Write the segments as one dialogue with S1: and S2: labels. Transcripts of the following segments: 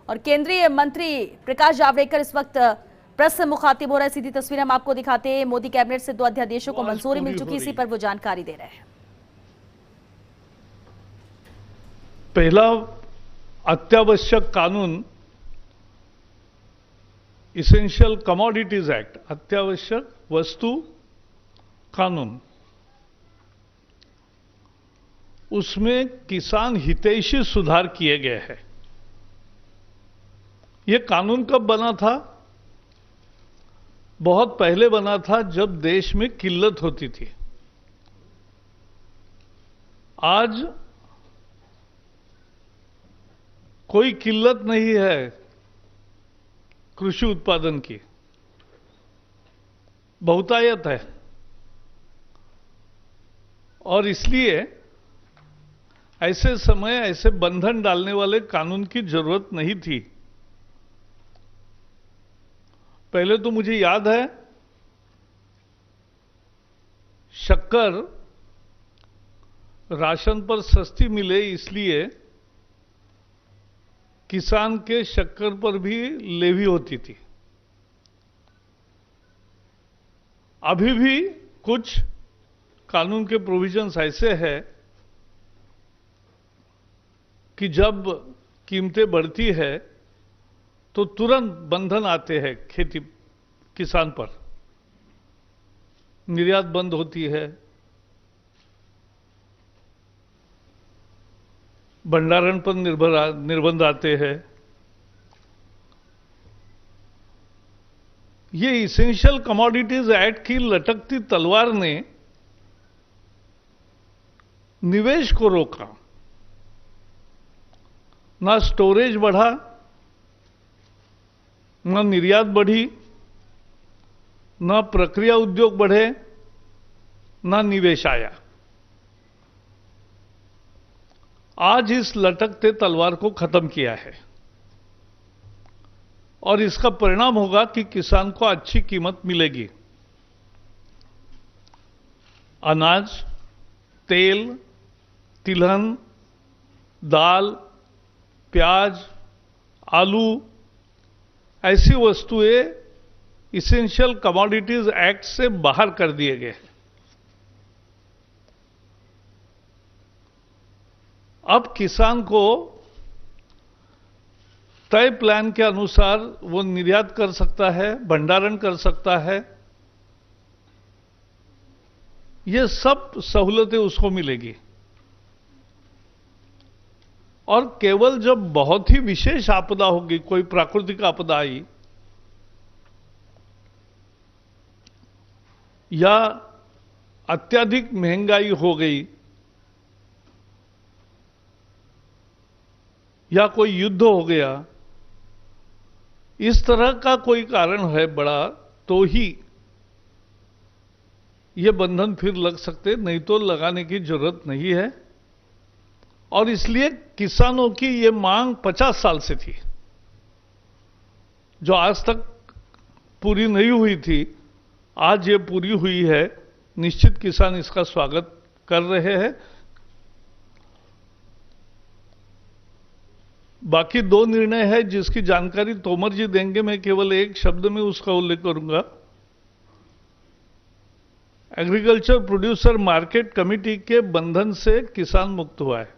S1: और केंद्रीय मंत्री प्रकाश जावड़ेकर इस वक्त प्रेस से मुखातिब हो रहे हैं। सीधी तस्वीर हम आपको दिखाते हैं। मोदी कैबिनेट से 2 अध्यादेशों को मंजूरी मिल चुकी, इसी पर वो जानकारी दे रहे हैं।
S2: पहला अत्यावश्यक कानून इसेंशियल कमोडिटीज एक्ट, अत्यावश्यक वस्तु कानून, उसमें किसान हितैषी सुधार किए गए हैं। यह कानून कब बना था? बहुत पहले बना था, जब देश में किल्लत होती थी। आज कोई किल्लत नहीं है कृषि उत्पादन की, बहुतायत है। और इसलिए ऐसे समय ऐसे बंधन डालने वाले कानून की जरूरत नहीं थी। पहले तो मुझे याद है, शक्कर राशन पर सस्ती मिले इसलिए किसान के शक्कर पर भी लेवी होती थी। अभी भी कुछ कानून के प्रोविजंस ऐसे हैं कि जब कीमतें बढ़ती है तो तुरंत बंधन आते हैं खेती किसान पर, निर्यात बंद होती है, भंडारण पर निर्बंध आते हैं। ये इसेंशियल कमोडिटीज एक्ट की लटकती तलवार ने निवेश को रोका, ना स्टोरेज बढ़ा, ना निर्यात बढ़ी, ना प्रक्रिया उद्योग बढ़े, ना निवेश आया। आज इस लटकते तलवार को खत्म किया है और इसका परिणाम होगा कि किसान को अच्छी कीमत मिलेगी। अनाज, तेल, तिलहन, दाल, प्याज, आलू, ऐसी वस्तुएं इसेंशियल कमोडिटीज एक्ट से बाहर कर दिए गए। अब किसान को तय प्लान के अनुसार वो निर्यात कर सकता है, भंडारण कर सकता है। ये सब सहूलतें उसको मिलेगी। और केवल जब बहुत ही विशेष आपदा होगी, कोई प्राकृतिक आपदा आई या अत्यधिक महंगाई हो गई या कोई युद्ध हो गया, इस तरह का कोई कारण है बड़ा, तो ही ये बंधन फिर लग सकते, नहीं तो लगाने की जरूरत नहीं है। और इसलिए किसानों की ये मांग 50 साल से थी, जो आज तक पूरी नहीं हुई थी, आज ये पूरी हुई है। निश्चित किसान इसका स्वागत कर रहे हैं। बाकी 2 निर्णय है जिसकी जानकारी तोमर जी देंगे, मैं केवल एक शब्द में उसका उल्लेख करूंगा। एग्रीकल्चर प्रोड्यूसर मार्केट कमेटी के बंधन से किसान मुक्त हुआ है।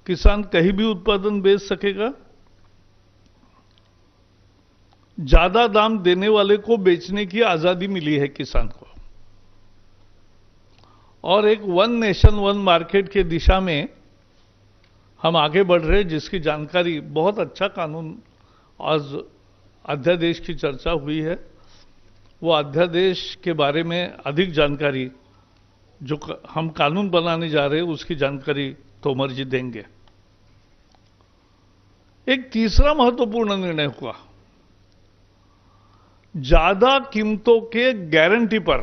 S2: किसान कहीं भी उत्पादन बेच सकेगा। ज्यादा दाम देने वाले को बेचने की आजादी मिली है किसान को। और एक वन नेशन वन मार्केट के दिशा में हम आगे बढ़ रहे हैं, जिसकी जानकारी, बहुत अच्छा कानून आज अध्यादेश की चर्चा हुई है। वो अध्यादेश के बारे में अधिक जानकारी जो हम कानून बनाने जा रहे हैं उसकी जानकारी तोमर जी देंगे। एक तीसरा महत्वपूर्ण निर्णय हुआ, ज्यादा कीमतों के गारंटी पर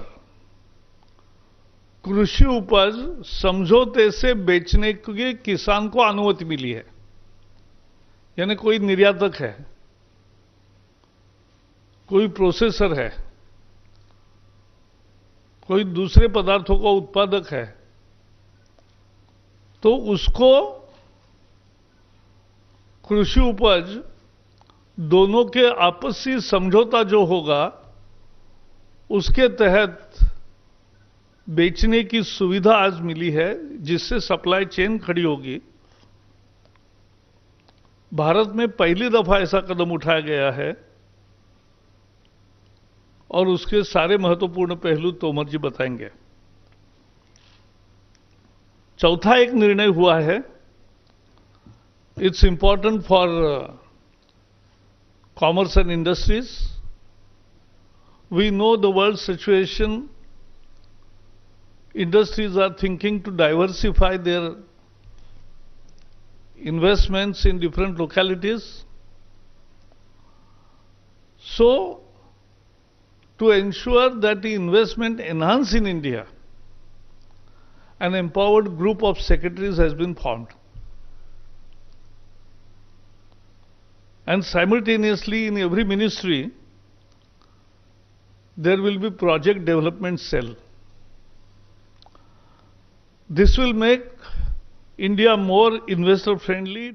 S2: कृषि उपज समझौते से बेचने की किसान को अनुमति मिली है। यानी कोई निर्यातक है, कोई प्रोसेसर है, कोई दूसरे पदार्थों का उत्पादक है, तो उसको कृषि उपज दोनों के आपसी समझौता जो होगा उसके तहत बेचने की सुविधा आज मिली है, जिससे सप्लाई चेन खड़ी होगी। भारत में पहली दफा ऐसा कदम उठाया गया है और उसके सारे महत्वपूर्ण पहलू तोमर जी बताएंगे। चौथा एक निर्णय हुआ है, it's important for commerce and industries. We know the world situation, industries are thinking to diversify their investments in different localities. So, to ensure that the investment enhance in India, an empowered group of secretaries has been formed. And simultaneously in every ministry, there will be project development cell. This will make India more investor friendly.